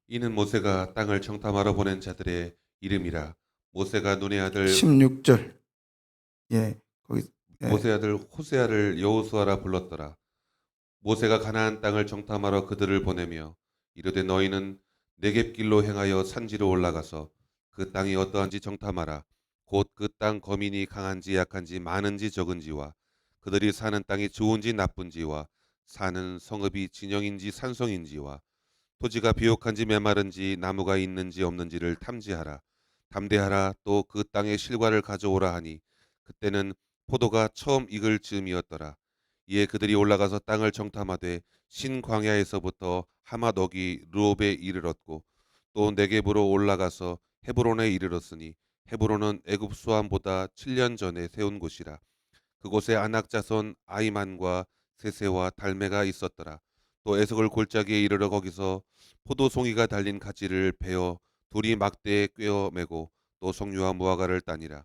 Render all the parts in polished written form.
이는 모세가 땅을 청탐하러 보낸 자들의 이름이라. 모세가 눈의 아들 16절. 예, 거기 예, 모세 아들 호세아를 여호수아라 불렀더라. 모세가 가나안 땅을 정탐하러 그들을 보내며 이르되 너희는 네겝길로 행하여 산지로 올라가서 그 땅이 어떠한지 정탐하라. 곧 그 땅 거민이 강한지 약한지 많은지 적은지와 그들이 사는 땅이 좋은지 나쁜지와 사는 성읍이 진영인지 산성인지와 토지가 비옥한지 메마른지 나무가 있는지 없는지를 탐지하라. 담대하라. 또 그 땅의 실과를 가져오라 하니 그때는 포도가 처음 익을 즈음이었더라. 이에 그들이 올라가서 땅을 정탐하되 신광야에서부터 하맛옥이 루옵에 이르렀고 또 네겝으로 올라가서 헤브론에 이르렀으니 헤브론은 애굽 수함보다 7년 전에 세운 곳이라. 그곳에 아낙 자손 아이만과 세세와 달메가 있었더라. 또 에스골 골짜기에 이르러 거기서 포도송이가 달린 가지를 베어 둘이 막대에 꿰어 매고 또 석류와 무화과를 따니라.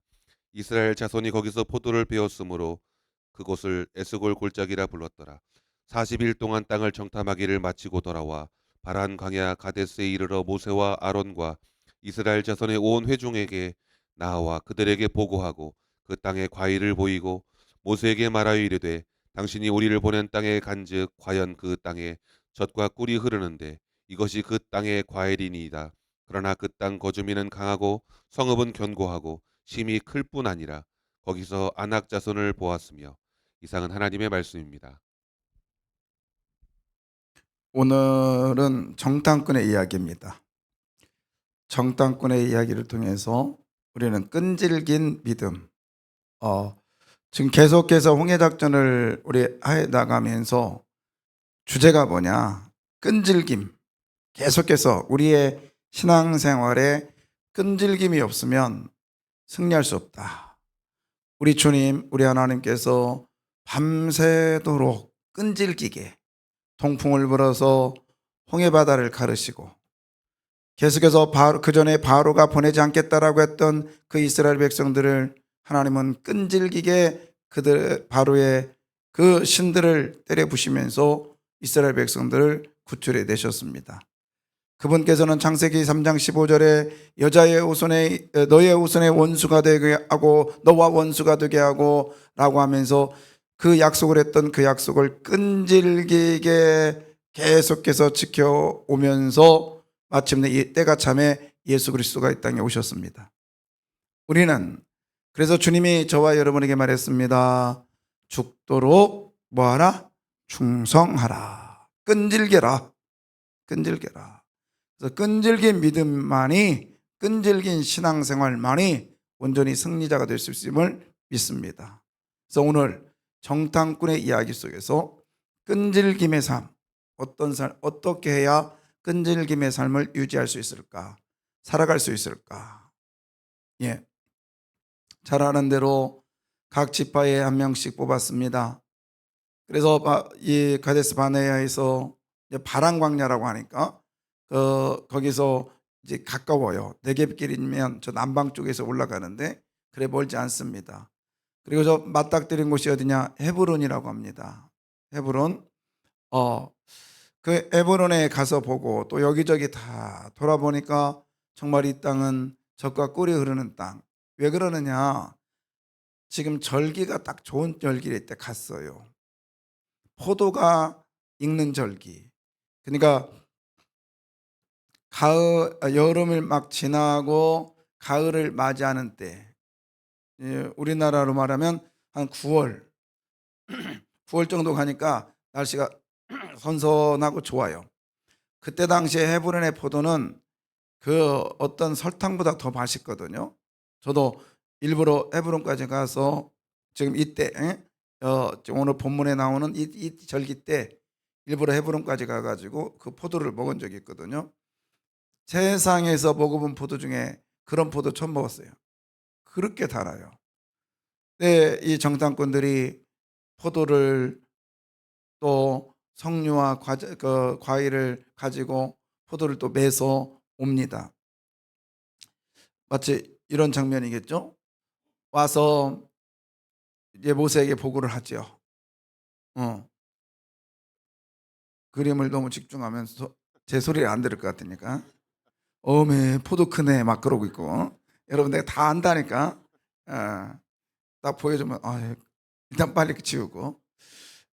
이스라엘 자손이 거기서 포도를 베었으므로 그곳을 에스골 골짜기라 불렀더라. 40일 동안 땅을 정탐하기를 마치고 돌아와 바란 광야 가데스에 이르러 모세와 아론과 이스라엘 자손의 온 회중에게 나와 그들에게 보고하고 그 땅의 과일을 보이고 모세에게 말하여 이르되 당신이 우리를 보낸 땅에 간즉 과연 그 땅에 젖과 꿀이 흐르는데 이것이 그 땅의 과일이니이다. 그러나 그 땅 거주민은 강하고 성읍은 견고하고 심히 클 뿐 아니라 거기서 아낙 자손을 보았으며. 이상은 하나님의 말씀입니다. 오늘은 정탐꾼의 이야기입니다. 정탐꾼의 이야기를 통해서 우리는 끈질긴 믿음, 지금 계속해서 홍해작전을 우리 해 나가면서 주제가 뭐냐? 끈질김. 계속해서 우리의 신앙생활에 끈질김이 없으면 승리할 수 없다. 우리 주님, 우리 하나님께서 밤새도록 끈질기게 통풍을 불어서 홍해바다를 가르시고 계속해서 그 전에 바로가 보내지 않겠다라고 했던 그 이스라엘 백성들을 하나님은 끈질기게 그들 바로의 그 신들을 때려 부시면서 이스라엘 백성들을 구출해 내셨습니다. 그분께서는 창세기 3장 15절에 여자의 후손에 너의 후손의 원수가 되게 하고 너와 원수가 되게 하고 라고 하면서 그 약속을 했던 그 약속을 끈질기게 계속해서 지켜오면서 마침내 이 때가 참에 예수 그리스도가 이 땅에 오셨습니다. 우리는 그래서 주님이 저와 여러분에게 말했습니다. 죽도록 뭐하라? 충성하라. 끈질겨라. 끈질겨라. 그래서 끈질긴 믿음만이, 끈질긴 신앙생활만이 온전히 승리자가 될 수 있음을 믿습니다. 그래서 오늘 정탐꾼의 이야기 속에서 끈질김의 삶, 어떻게 해야 끈질김의 삶을 유지할 수 있을까? 살아갈 수 있을까? 예, 잘 아는 대로 각 지파에 한 명씩 뽑았습니다. 그래서 이 가데스 바네아에서 바란 광야라고 하니까 거기서 이제 가까워요. 네겝길이면 저 남방 쪽에서 올라가는데 그래 멀지 않습니다. 그리고 저 맞닥뜨린 곳이 어디냐? 헤브론이라고 합니다. 헤브론. 그 헤브론에 가서 보고 또 여기저기 다 돌아보니까 정말 이 땅은 젖과 꿀이 흐르는 땅. 왜 그러느냐? 지금 절기가 딱 좋은 절기일 때 갔어요. 포도가 익는 절기. 그러니까 여름을 막 지나고 가을을 맞이하는 때, 우리나라로 말하면 한 9월, 9월 정도 가니까 날씨가 선선하고 좋아요. 그때 당시에 헤브론의 포도는 그 어떤 설탕보다 더 맛있거든요. 저도 일부러 헤브론까지 가서 지금 이때 지금 오늘 본문에 나오는 이 절기 때 일부러 헤브론까지 가가지고 그 포도를 먹은 적이 있거든요. 세상에서 먹어본 포도 중에 그런 포도 처음 먹었어요. 그렇게 달아요. 네, 이 정탐꾼들이 포도를 또 석류와 과일을 가지고 포도를 또 매서 옵니다. 마치 이런 장면이겠죠? 와서 이제 모세에게 보고를 하죠. 그림을 너무 집중하면서 제 소리를 안 들을 것 같으니까. 어메 포도 크네 막 그러고 있고. 여러분 내가 다 안다니까. 딱 보여주면 일단 빨리 지우고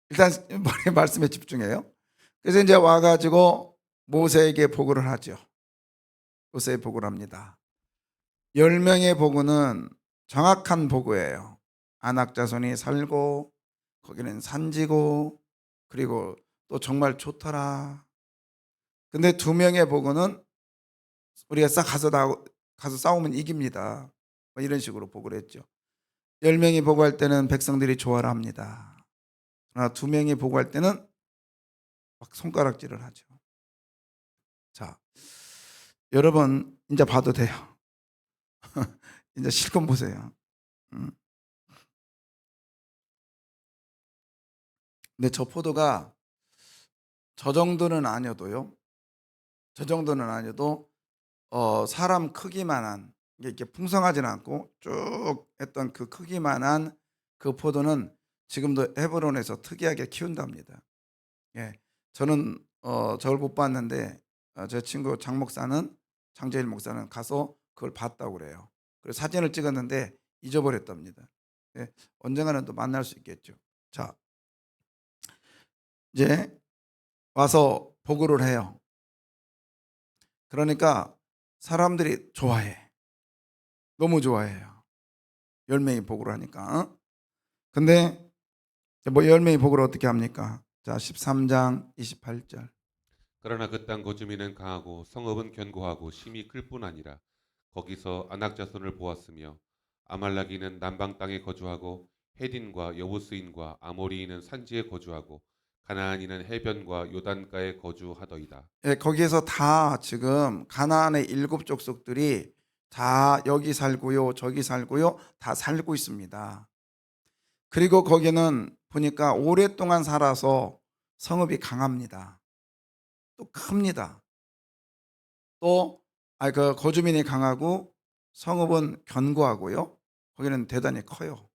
일단 머리 말씀에 집중해요. 그래서 이제 와가지고 모세에게 보고를 하죠. 모세에 보고를 합니다. 10명의 보고는 정확한 보고예요. 아낙 자손이 살고 거기는 산지고 그리고 또 정말 좋더라. 근데 2명의 보고는 우리가 싹 가서 싸우면 이깁니다. 뭐 이런 식으로 보고를 했죠. 10명이 보고할 때는 백성들이 좋아라 합니다. 그러나 2명이 보고할 때는 막 손가락질을 하죠. 자, 여러분 이제 봐도 돼요. 이제 실컷 보세요. 근데 저 포도가 저 정도는 아니어도요. 저 정도는 아니어도 사람 크기만한 이게 풍성하진 않고 쭉 했던 그 크기만한 그 포도는 지금도 헤브론에서 특이하게 키운답니다. 예, 저는 저걸 못 봤는데 제 친구 장재일 목사는 가서 그걸 봤다고 그래요. 그래서 사진을 찍었는데 잊어버렸답니다. 예, 언젠가는 또 만날 수 있겠죠. 자, 이제 와서 보고를 해요. 그러니까 사람들이 좋아해. 너무 좋아해요. 10명이 보고를 하니까. 근데 뭐 10명이 보고를 어떻게 합니까? 자, 13장 28절. 그러나 그 땅 거주민은 강하고 성읍은 견고하고 심이 클 뿐 아니라 거기서 아낙 자손을 보았으며 아말라기는 남방 땅에 거주하고 헤딘과 여부스인과 아모리인은 산지에 거주하고 가나안인은 해변과 요단가에 거주하더이다. 예, 거기에서 다 지금 가나안의 7 족속들이 다 여기 살고요, 저기 살고요, 다 살고 있습니다. 그리고 거기는 보니까 오랫동안 살아서 성읍이 강합니다. 또 큽니다. 또 그 거주민이 강하고 성읍은 견고하고요. 거기는 대단히 커요.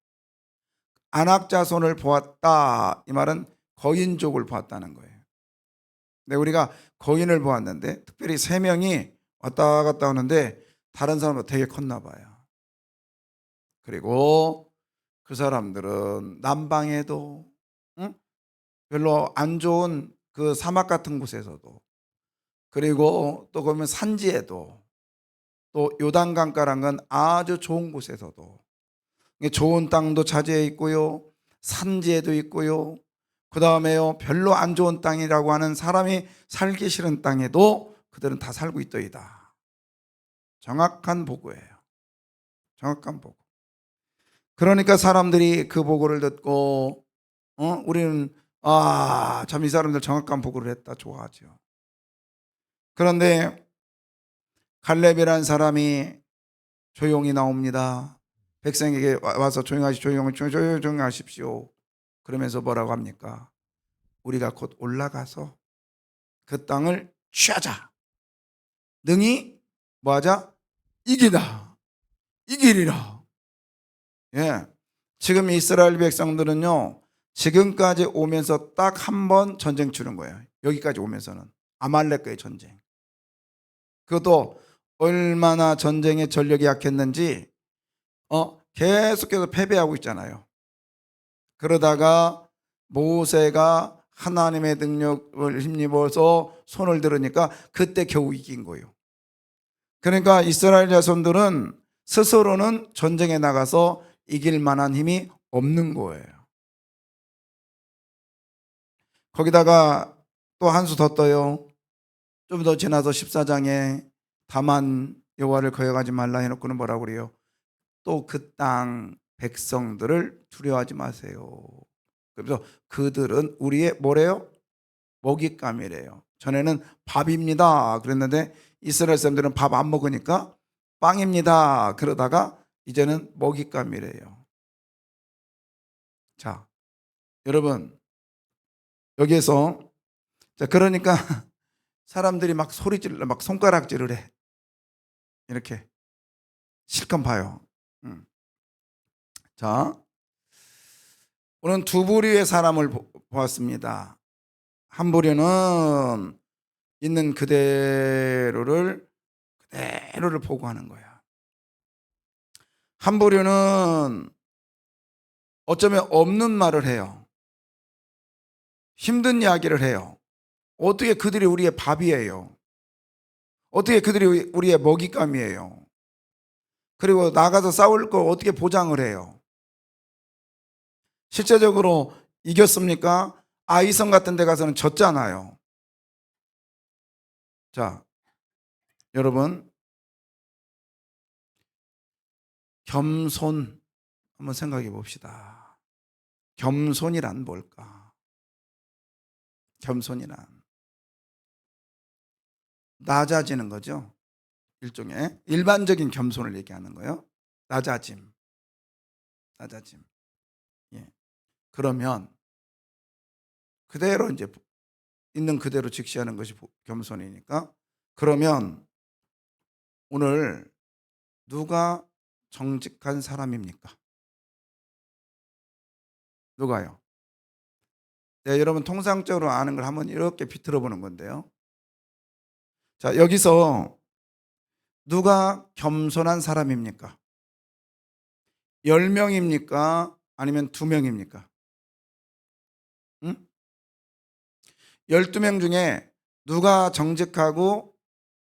안악 자손을 보았다. 이 말은 거인족을 보았다는 거예요. 근데 우리가 거인을 보았는데 특별히 3명이 왔다 갔다 하는데 다른 사람도 되게 컸나 봐요. 그리고 그 사람들은 남방에도 별로 안 좋은 그 사막 같은 곳에서도 그리고 또 그러면 산지에도 또 요단강가란 건 아주 좋은 곳에서도 좋은 땅도 차지해 있고요. 산지에도 있고요. 그 다음에요. 별로 안 좋은 땅이라고 하는 사람이 살기 싫은 땅에도 그들은 다 살고 있더이다. 정확한 보고예요. 정확한 보고. 그러니까 사람들이 그 보고를 듣고 우리는 참 이 사람들 정확한 보고를 했다 좋아하죠. 그런데 갈렙이라는 사람이 조용히 나옵니다. 백성에게 와서 조용히 하십시오. 그러면서 뭐라고 합니까? 우리가 곧 올라가서 그 땅을 취하자. 능히 뭐하자? 이기리라. 예. 지금 이스라엘 백성들은요, 지금까지 오면서 딱 한 번 전쟁 치른 거예요. 여기까지 오면서는 아말렉과의 전쟁. 그것도 얼마나 전쟁의 전력이 약했는지 계속해서 패배하고 있잖아요. 그러다가 모세가 하나님의 능력을 힘입어서 손을 들으니까 그때 겨우 이긴 거예요. 그러니까 이스라엘 자손들은 스스로는 전쟁에 나가서 이길 만한 힘이 없는 거예요. 거기다가 또 한 수 더 떠요. 좀 더 지나서 14장에 다만 여호와를 거역하지 말라 해놓고는 뭐라고 그래요? 또 그 땅 백성들을 두려워하지 마세요. 그래서 그들은 우리의 뭐래요? 먹잇감이래요. 전에는 밥입니다 그랬는데 이스라엘 사람들은 밥 안 먹으니까 빵입니다 그러다가 이제는 먹잇감이래요. 자, 여러분 여기에서 그러니까 사람들이 막 소리질러 막 손가락질을 해. 이렇게 실컷 봐요. 자, 오늘 2부류의 사람을 보았습니다. 한 부류는 있는 그대로를 보고하는 거야. 한 부류는 어쩌면 없는 말을 해요. 힘든 이야기를 해요. 어떻게 그들이 우리의 밥이에요? 어떻게 그들이 우리의 먹잇감이에요? 그리고 나가서 싸울 거 어떻게 보장을 해요? 실제적으로 이겼습니까? 아이성 같은 데 가서는 졌잖아요. 자, 여러분, 겸손 한번 생각해 봅시다. 겸손이란 뭘까? 겸손이란 낮아지는 거죠. 일종의 일반적인 겸손을 얘기하는 거예요. 낮아짐. 예. 그러면 그대로 이제 있는 그대로 직시하는 것이 겸손이니까, 그러면 오늘 누가 정직한 사람입니까? 누가요? 네, 여러분 통상적으로 아는 걸 한번 이렇게 비틀어 보는 건데요. 자, 여기서 누가 겸손한 사람입니까? 10명입니까? 아니면 2명입니까? 응? 12명 중에 누가 정직하고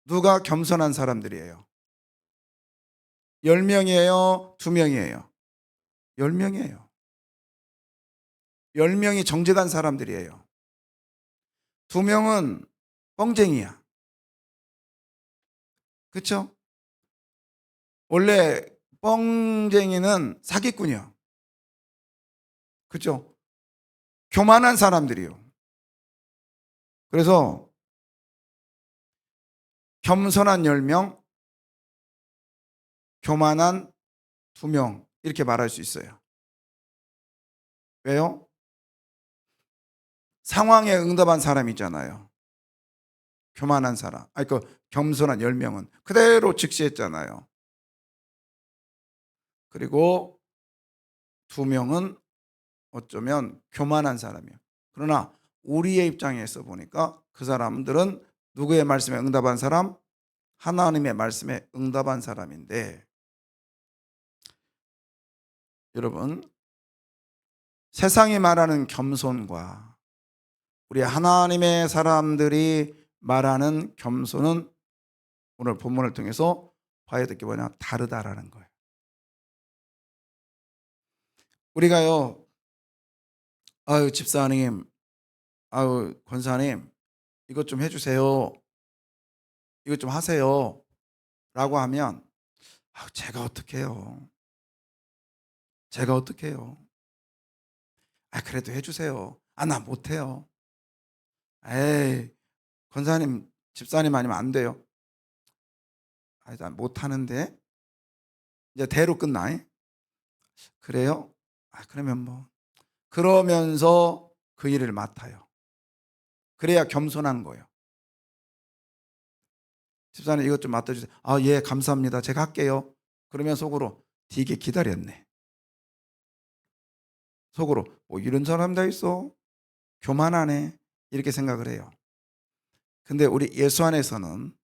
누가 겸손한 사람들이에요? 10명이에요? 2명이에요? 10명이에요. 10명이 정직한 사람들이에요. 2명은 뻥쟁이야. 그렇죠? 원래 뻥쟁이는 사기꾼이요. 그렇죠? 교만한 사람들이요. 그래서 겸손한 10명, 교만한 2명, 이렇게 말할 수 있어요. 왜요? 상황에 응답한 사람이 있잖아요. 교만한 사람, 그 겸손한 10명은 그대로 직시했잖아요. 그리고 2명은 어쩌면 교만한 사람이에요. 그러나 우리의 입장에서 보니까 그 사람들은 누구의 말씀에 응답한 사람? 하나님의 말씀에 응답한 사람인데, 여러분, 세상이 말하는 겸손과 우리 하나님의 사람들이 말하는 겸손은 오늘 본문을 통해서 봐야 될 게 뭐냐? 다르다라는 거예요. 우리가요, 아유 집사님, 아유 권사님, 이것 좀 해주세요, 이것 좀 하세요 라고 하면, 제가 어떻게 해요? 제가 어떻게 해요? 그래도 해주세요. 나 못해요. 에이, 권사님, 집사님 아니면 안 돼요. 나 못하는데. 이제 대로 끝나. 그래요? 그러면 뭐. 그러면서 그 일을 맡아요. 그래야 겸손한 거예요. 집사님 이것 좀 맡아주세요. 예, 감사합니다. 제가 할게요. 그러면 속으로 되게 기다렸네. 속으로 이런 사람 다 있어? 교만하네. 이렇게 생각을 해요. 근데 우리 예수 안에서는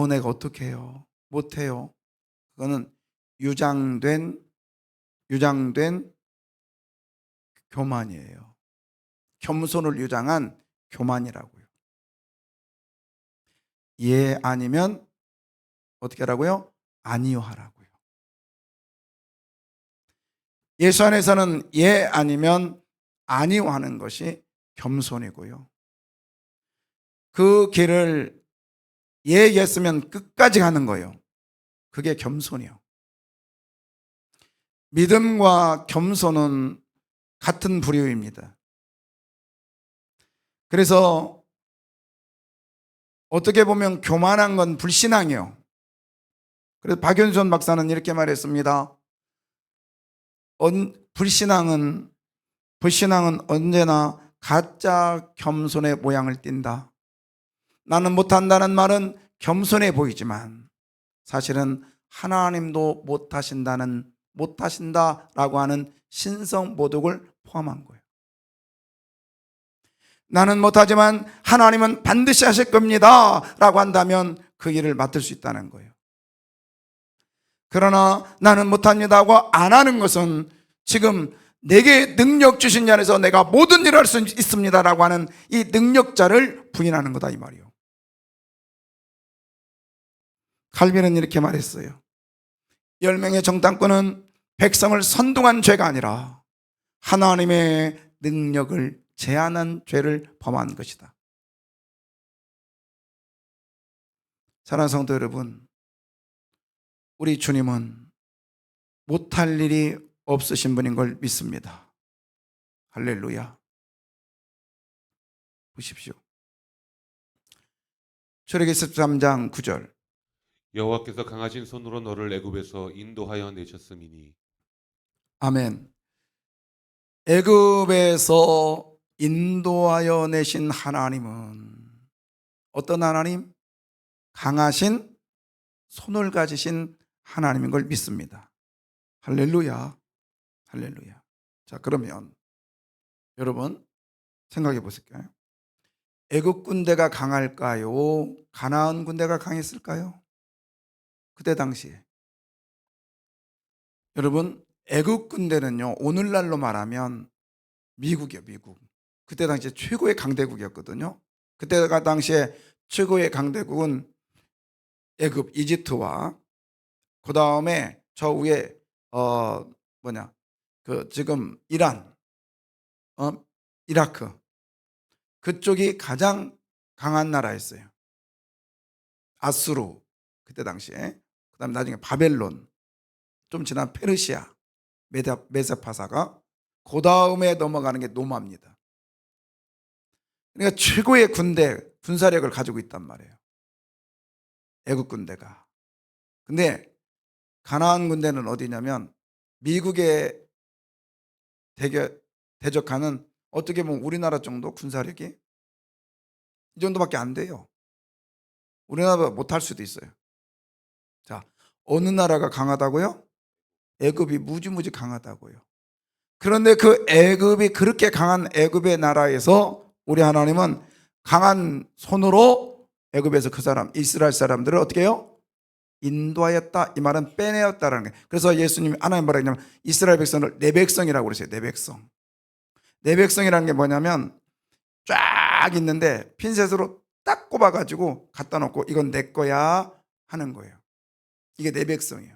내가 어떻게 해요? 못해요. 그거는 유장된 교만이에요. 겸손을 유장한 교만이라고요. 예 아니면 어떻게 하라고요? 아니요 하라고요. 예수 안에서는 예 아니면 아니요 하는 것이 겸손이고요. 그 길을 예 했으면 끝까지 가는 거예요. 그게 겸손이요. 믿음과 겸손은 같은 부류입니다. 그래서 어떻게 보면 교만한 건 불신앙이요. 그래서 박윤선 박사는 이렇게 말했습니다. 불신앙은 언제나 가짜 겸손의 모양을 띈다. 나는 못한다는 말은 겸손해 보이지만 사실은 하나님도 못하신다라고 하는 신성 모독을 포함한 거예요. 나는 못하지만 하나님은 반드시 하실 겁니다 라고 한다면 그 일을 맡을 수 있다는 거예요. 그러나 나는 못합니다 하고 안 하는 것은 지금 내게 능력 주신 자 안에서 내가 모든 일을 할 수 있습니다 라고 하는 이 능력자를 부인하는 거다 이 말이에요. 칼빈은 이렇게 말했어요. 10명의 정탐꾼은 백성을 선동한 죄가 아니라 하나님의 능력을 제한한 죄를 범한 것이다. 사랑하는 성도 여러분, 우리 주님은 못할 일이 없으신 분인 걸 믿습니다. 할렐루야. 보십시오. 출애굽기 13장 9절. 여호와께서 강하신 손으로 너를 애굽에서 인도하여 내셨음이니. 아멘. 애굽에서 인도하여 내신 하나님은 어떤 하나님? 강하신 손을 가지신 하나님인 걸 믿습니다. 할렐루야. 할렐루야. 자, 그러면 여러분 생각해 보실까요? 애굽 군대가 강할까요? 가나안 군대가 강했을까요? 그때 당시에 여러분 애굽 군대는요 오늘날로 말하면 미국이요 미국. 그때 당시에 최고의 강대국이었거든요. 그때 당시에 최고의 강대국은 애굽 이집트와 그 다음에 저 위에 그 지금 이란, 이라크 그쪽이 가장 강한 나라였어요. 아수르 그때 당시에 그다음 나중에 바벨론 좀 지난 페르시아 메세파사가 그 다음에 넘어가는 게 로마입니다. 그러니까 최고의 군사력을 가지고 있단 말이에요. 애국 군대가. 근데 가나안 군대는 어디냐면 미국에 대적하는 어떻게 보면 우리나라 정도 군사력이 이 정도밖에 안 돼요. 우리나라보다 못할 수도 있어요. 자, 어느 나라가 강하다고요? 애굽이 무지무지 강하다고요. 그런데 그 애굽이 그렇게 강한 애굽의 나라에서 우리 하나님은 강한 손으로 애굽에서 그 사람 이스라엘 사람들을 어떻게 해요? 인도하였다. 이 말은 빼내었다라는 거예요. 그래서 예수님이 하나님 뭐라 했냐면 이스라엘 백성을 내 백성이라고 그러세요. 내 백성. 내 백성이라는 게 뭐냐면 쫙 있는데 핀셋으로 딱 꼽아가지고 갖다 놓고 이건 내 거야 하는 거예요. 이게 내 백성이에요.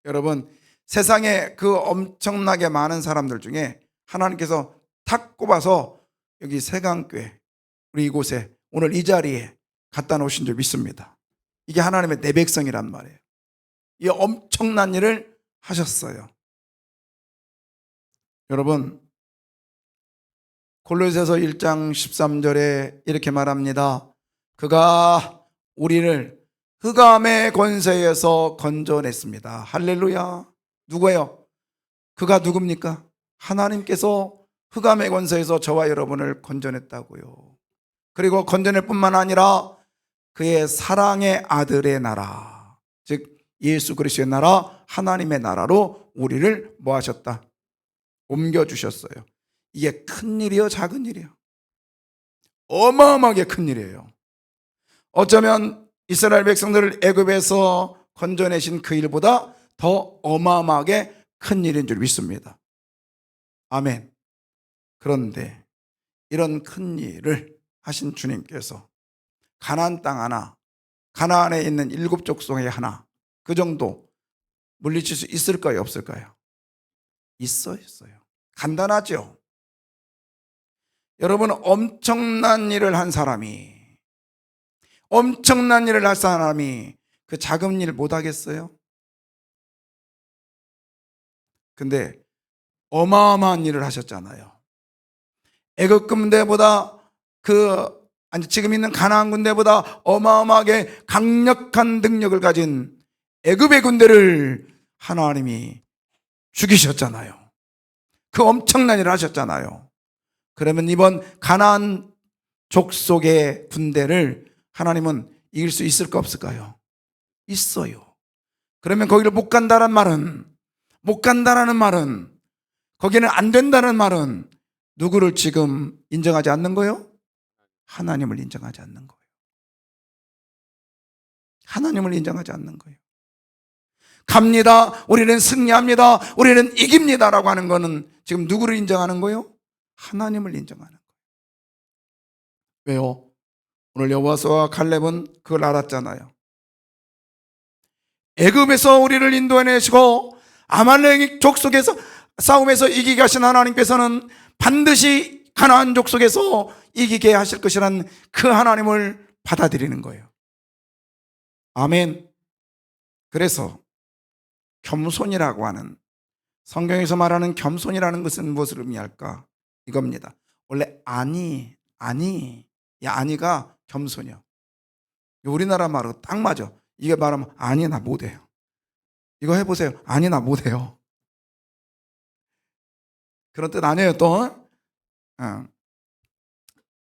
여러분 세상에 그 엄청나게 많은 사람들 중에 하나님께서 탁 꼽아서 여기 세강교회 우리 이곳에 오늘 이 자리에 갖다 놓으신 줄 믿습니다. 이게 하나님의 내 백성이란 말이에요. 이 엄청난 일을 하셨어요. 여러분 골로새서 1장 13절에 이렇게 말합니다. 그가 우리를 흑암의 권세에서 건져냈습니다. 할렐루야. 누구예요? 그가 누굽니까? 하나님께서 흑암의 권세에서 저와 여러분을 건져냈다고요. 그리고 건져낼 뿐만 아니라 그의 사랑의 아들의 나라, 즉 예수 그리스도의 나라, 하나님의 나라로 우리를 뭐 하셨다? 옮겨주셨어요. 이게 큰 일이요 작은 일이요? 어마어마하게 큰 일이에요. 어쩌면 이스라엘 백성들을 애굽에서 건져내신 그 일보다 더 어마어마하게 큰 일인 줄 믿습니다. 아멘. 그런데 이런 큰 일을 하신 주님께서 가나안 땅 하나, 가나안에 있는 7 족속의 하나, 그 정도 물리칠 수 있을까요 없을까요? 있어요. 간단하죠. 여러분 엄청난 일을 한 사람이, 엄청난 일을 할 사람이 그 작은 일 못하겠어요? 근데 어마어마한 일을 하셨잖아요. 애굽 군대보다 지금 있는 가나안 군대보다 어마어마하게 강력한 능력을 가진 애굽의 군대를 하나님이 죽이셨잖아요. 그 엄청난 일을 하셨잖아요. 그러면 이번 가나안 족속의 군대를 하나님은 이길 수 있을까 없을까요? 있어요. 그러면 거기를 못 간다는 말은, 거기는 안 된다는 말은 누구를 지금 인정하지 않는 거요? 하나님을 인정하지 않는 거예요. 하나님을 인정하지 않는 거예요. 갑니다. 우리는 승리합니다. 우리는 이깁니다라고 하는 거는 지금 누구를 인정하는 거예요? 하나님을 인정하는 거예요. 왜요? 오늘 여호수아와 칼렙은 그걸 알았잖아요. 애굽에서 우리를 인도해내시고 아말렉 족속에서 싸움에서 이기게 하신 하나님께서는 반드시 가나안 족속에서 이기게 하실 것이라는 그 하나님을 받아들이는 거예요. 아멘. 그래서 겸손이라고 하는, 성경에서 말하는 겸손이라는 것은 무엇을 의미할까? 이겁니다. 원래 아니가 겸손이요. 우리나라 말로 딱 맞아. 이게 말하면 아니 나 못해요. 이거 해보세요. 아니 나 못해요. 그런 뜻 아니에요. 또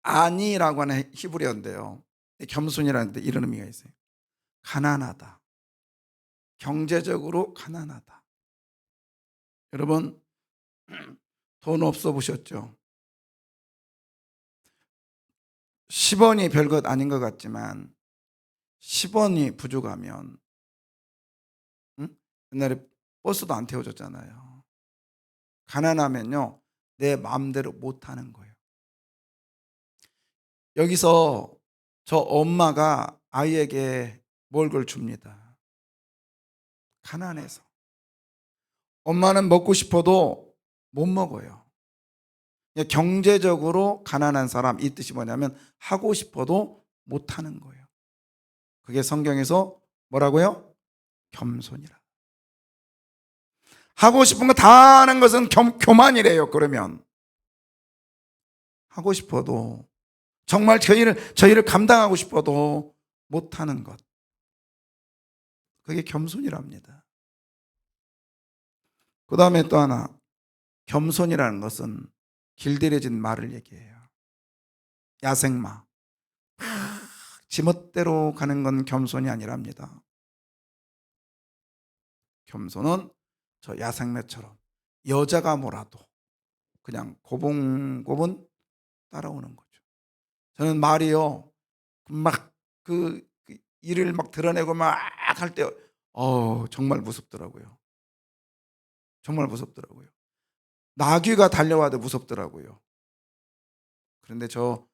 아니라고 하는 히브리어인데요, 겸손이라는 데 이런 의미가 있어요. 가난하다, 경제적으로 가난하다. 여러분 돈 없어 보셨죠? 10원이 별것 아닌 것 같지만 10원이 부족하면, 옛날에 버스도 안 태워줬잖아요. 가난하면요 내 마음대로 못 하는 거예요. 여기서 저 엄마가 아이에게 뭘 걸 줍니다. 가난해서 엄마는 먹고 싶어도 못 먹어요. 경제적으로 가난한 사람, 이 뜻이 뭐냐면 하고 싶어도 못 하는 거예요. 그게 성경에서 뭐라고요? 겸손이라. 하고 싶은 거 다 하는 것은 교만이래요. 그러면 하고 싶어도, 정말 저희를 감당하고 싶어도 못하는 것, 그게 겸손이랍니다. 그 다음에 또 하나, 겸손이라는 것은 길들여진 말을 얘기해요. 야생마, 지멋대로 가는 건 겸손이 아니랍니다. 겸손은 저 야생매처럼 여자가 뭐라도 그냥 고분고분 따라오는 거죠. 저는 말이요 막 그 일을 막 드러내고 막 할 때 정말 무섭더라고요. 정말 무섭더라고요. 나귀가 달려와도 무섭더라고요. 그런데 저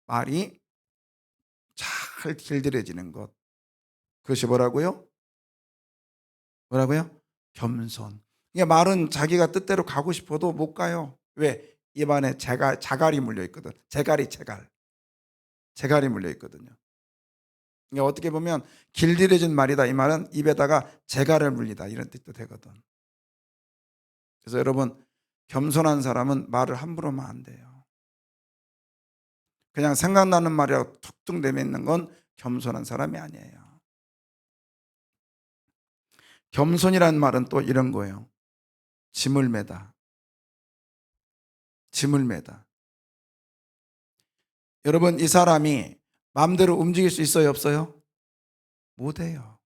말이 잘 길들여지는 것, 그것이 뭐라고요? 겸손. 이게 말은 자기가 뜻대로 가고 싶어도 못 가요. 왜? 입안에 자갈이 물려 있거든. 재갈이 물려 있거든요. 이게 어떻게 보면 길들여진 말이다. 이 말은 입에다가 재갈을 물리다, 이런 뜻도 되거든. 그래서 여러분, 겸손한 사람은 말을 함부로 하면 안 돼요. 그냥 생각나는 말이라고 툭툭 내뱉는 건 겸손한 사람이 아니에요. 겸손이라는 말은 또 이런 거예요. 짐을 매다. 여러분, 이 사람이 마음대로 움직일 수 있어요, 없어요? 못해요.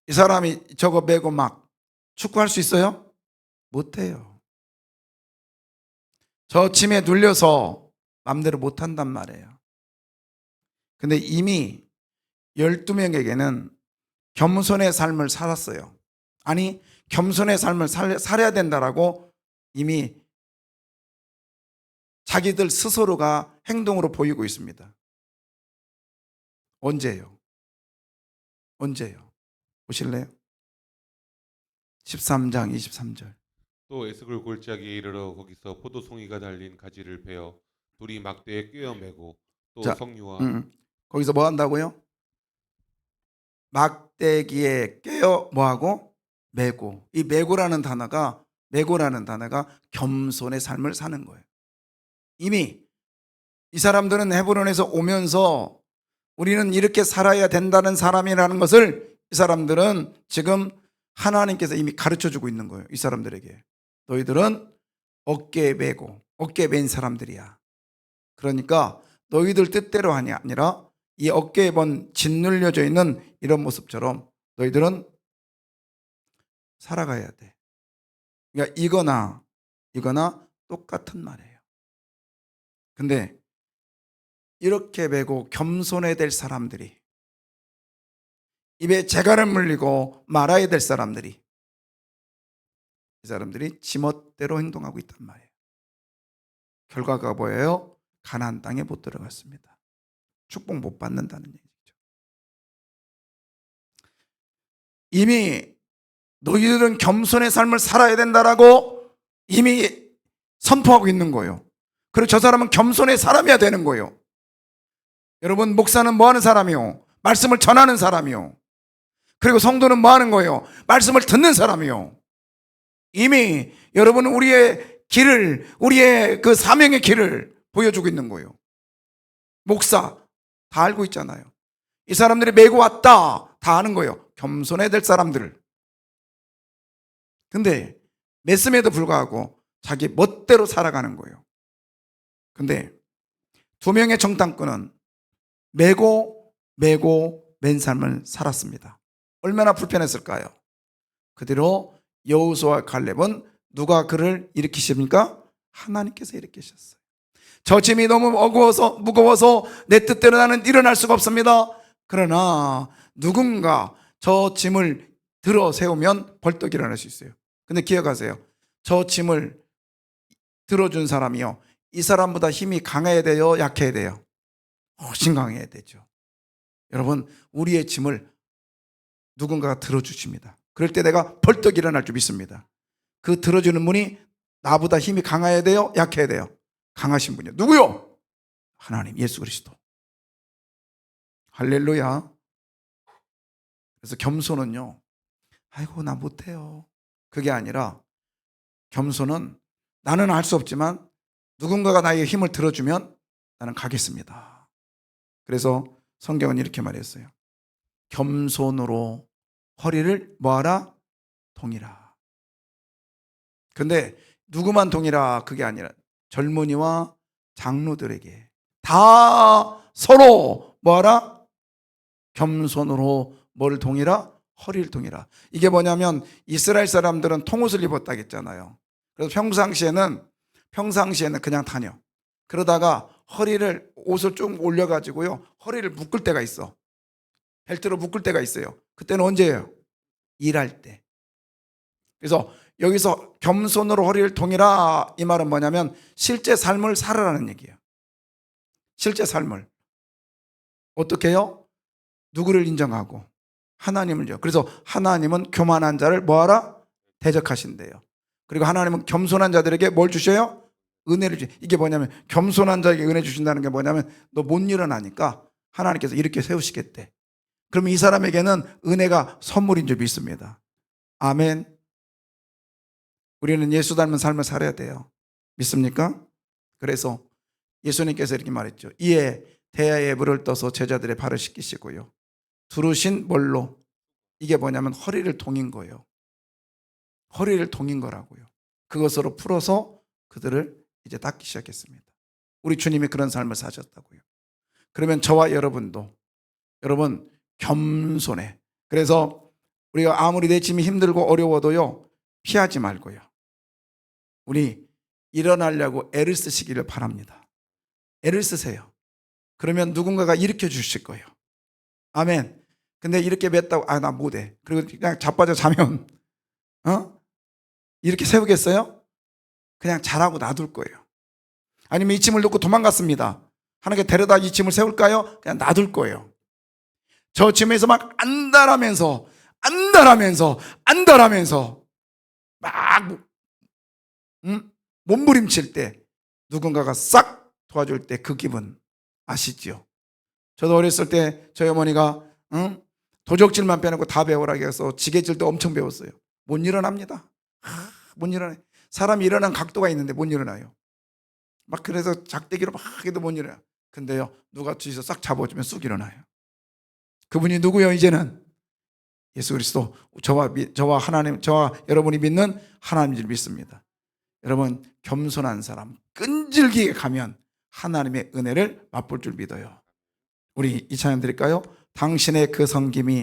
이 사람이 저거 메고 막 축구할 수 있어요? 못해요. 저 짐에 눌려서 마음대로 못한단 말이에요. 근데 이미 12명에게는 겸손의 삶을 살았어요. 아니, 겸손의 삶을 살아야 된다라고 이미 자기들 스스로가 행동으로 보이고 있습니다. 언제요? 보실래요? 13장 23절. 또 에스골 골짜기에 이르러 거기서 포도송이가 달린 가지를 베어 둘이 막대에 꿰어 매고 또 자, 석류와 거기서 뭐 한다고요? 막대기에 꿰어 뭐하고? 매고. 이 매고라는 단어가 겸손의 삶을 사는 거예요. 이미 이 사람들은 헤브론에서 오면서 우리는 이렇게 살아야 된다는 사람이라는 것을 이 사람들은 지금 하나님께서 이미 가르쳐주고 있는 거예요. 이 사람들에게 너희들은 어깨에 맨 사람들이야. 그러니까 너희들 뜻대로 하니 아니라 이 어깨에 짓눌려져 있는 이런 모습처럼 너희들은 살아가야 돼. 그러니까 이거나 이거나 똑같은 말이에요. 근데 이렇게 매고 겸손해야 될 사람들이, 입에 재갈을 물리고 말아야 될 사람들이, 이 사람들이 지멋대로 행동하고 있단 말이에요. 결과가 뭐예요? 가나안 땅에 못 들어갔습니다. 축복 못 받는다는 얘기죠. 이미 너희들은 겸손의 삶을 살아야 된다라고 이미 선포하고 있는 거예요. 그리고 저 사람은 겸손의 사람이어야 되는 거예요. 여러분, 목사는 뭐 하는 사람이요? 말씀을 전하는 사람이요. 그리고 성도는 뭐 하는 거예요? 말씀을 듣는 사람이요. 이미 여러분은 우리의 길을, 우리의 그 사명의 길을 보여주고 있는 거예요. 목사 다 알고 있잖아요. 이 사람들이 메고 왔다 다 아는 거예요. 겸손해야 될 사람들을. 근데 맸음에도 불구하고 자기 멋대로 살아가는 거예요. 근데 두 명의 정탐꾼은 메고 맨 삶을 살았습니다. 얼마나 불편했을까요? 그대로 여호수아와 갈렙은 누가 그를 일으키십니까? 하나님께서 일으키셨어요. 저 짐이 너무 무거워서 내 뜻대로 나는 일어날 수가 없습니다. 그러나 누군가 저 짐을 들어 세우면 벌떡 일어날 수 있어요. 근데 기억하세요. 저 짐을 들어준 사람이요, 이 사람보다 힘이 강해야 돼요? 약해야 돼요? 훨씬 강해야 되죠. 여러분, 우리의 짐을 누군가가 들어주십니다. 그럴 때 내가 벌떡 일어날 줄 믿습니다. 그 들어주는 분이 나보다 힘이 강해야 돼요? 약해야 돼요? 강하신 분이요. 누구요? 하나님, 예수 그리스도. 할렐루야. 그래서 겸손은요, 아이고 나 못해요, 그게 아니라, 겸손은 나는 할 수 없지만 누군가가 나의 힘을 들어주면 나는 가겠습니다. 그래서 성경은 이렇게 말했어요. 겸손으로 허리를 뭐하라? 동이라. 근데 누구만 동이라 그게 아니라 젊은이와 장로들에게 다 서로 뭐하라? 겸손으로 뭘 동이라? 허리를 동이라. 이게 뭐냐면 이스라엘 사람들은 통옷을 입었다 했잖아요. 그래서 평상시에는 그냥 다녀. 그러다가 허리를, 옷을 좀 올려가지고요, 허리를 묶을 때가 있어. 벨트로 묶을 때가 있어요. 그때는 언제예요? 일할 때. 그래서 여기서 겸손으로 허리를 동이라, 이 말은 뭐냐면 실제 삶을 살아라는 얘기예요. 실제 삶을. 어떻게 해요? 누구를 인정하고? 하나님을요. 그래서 하나님은 교만한 자를 뭐하라? 대적하신대요. 그리고 하나님은 겸손한 자들에게 뭘 주셔요? 은혜를 주셔요. 이게 뭐냐면, 겸손한 자에게 은혜 주신다는 게 뭐냐면, 너 못 일어나니까 하나님께서 이렇게 세우시겠대. 그러면 이 사람에게는 은혜가 선물인 줄 믿습니다. 아멘. 우리는 예수 닮은 삶을 살아야 돼요. 믿습니까? 그래서 예수님께서 이렇게 말했죠. 이에 대야에 물을 떠서 제자들의 발을 씻기시고요, 두르신 뭘로? 이게 뭐냐면 허리를 동인 거예요. 허리를 동인 거라고요. 그것으로 풀어서 그들을 이제 닦기 시작했습니다. 우리 주님이 그런 삶을 사셨다고요. 그러면 저와 여러분도, 여러분 겸손해. 그래서 우리가 아무리 내 짐이 힘들고 어려워도요, 피하지 말고요, 우리 일어나려고 애를 쓰시기를 바랍니다. 애를 쓰세요. 그러면 누군가가 일으켜 주실 거예요. 아멘. 근데 이렇게 맸다고, 아, 나 못해, 그리고 그냥 자빠져 자면 이렇게 세우겠어요? 그냥 자라고 놔둘 거예요. 아니면 이 짐을 놓고 도망갔습니다. 하나님께 데려다 이 짐을 세울까요? 그냥 놔둘 거예요. 저 짐에서 막 안달하면서 막 몸부림칠 때 누군가가 싹 도와줄 때 그 기분 아시죠? 저도 어렸을 때 저희 어머니가 도적질만 빼놓고 다 배우라고 해서 지게질도 엄청 배웠어요. 못 일어납니다. 못 일어나요. 사람이 일어난 각도가 있는데 못 일어나요. 막 그래서 작대기로 막 해도 못 일어나요. 근데요, 누가 뒤에서 싹 잡아주면 쑥 일어나요. 그분이 누구요? 이제는 예수 그리스도. 저와 하나님, 저와 여러분이 믿는 하나님을 믿습니다. 여러분, 겸손한 사람, 끈질기게 가면 하나님의 은혜를 맛볼 줄 믿어요. 우리 이 찬양 드릴까요? 당신의 그 섬김이